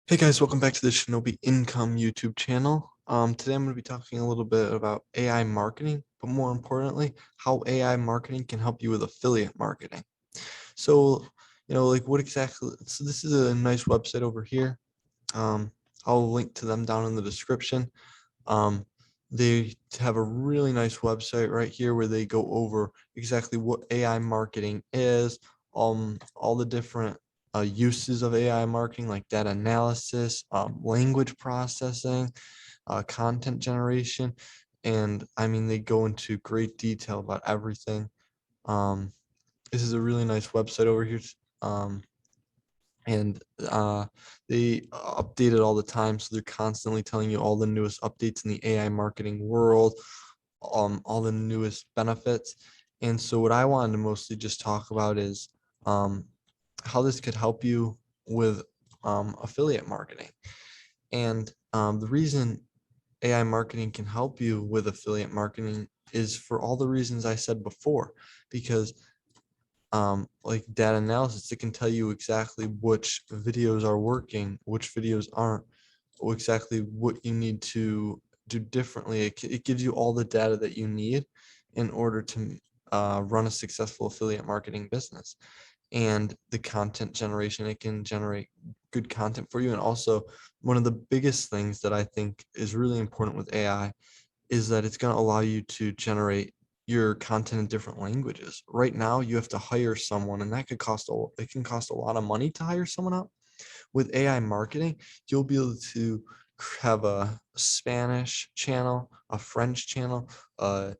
Hey guys, welcome back to the Shinobi Income YouTube channel. Today I'm going to be talking a little bit about AI marketing, but more importantly, how AI marketing can help you with affiliate marketing. So, like what exactly, so this is a nice website over here. Um, I'll link to them down in the description. Um, they have a really nice website right here where they go over exactly what AI marketing is, all the different uses of AI marketing, like data analysis, language processing, content generation, and I mean they go into great detail about everything. Um, this is a really nice website over here. Um, and they update it all the time, so they're constantly telling you all the newest updates in the AI marketing world, all the newest benefits. And so what I wanted to mostly just talk about is um, how this could help you with affiliate marketing. And the reason AI marketing can help you with affiliate marketing is for all the reasons I said before, because like data analysis, it can tell you exactly which videos are working, which videos aren't, or exactly what you need to do differently. It gives you all the data that you need in order to run a successful affiliate marketing business. And the content generation, it can generate good content for you. And also, one of the biggest things that I think is really important with AI is that it's going to allow you to generate your content in different languages. Right now, you have to hire someone, and that could cost it can cost a lot of money to hire someone out. With AI marketing, you'll be able to have a Spanish channel, a French channel, um,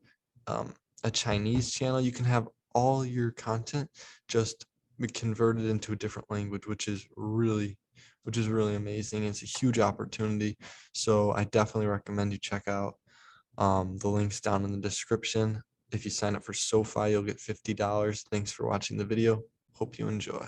a Chinese channel. You can have all your content just be converted into a different language, which is really amazing. It's a huge opportunity. So I definitely recommend you check out the link's down in the description. If you sign up for SoFi, you'll get $50. Thanks for watching the video. Hope you enjoy.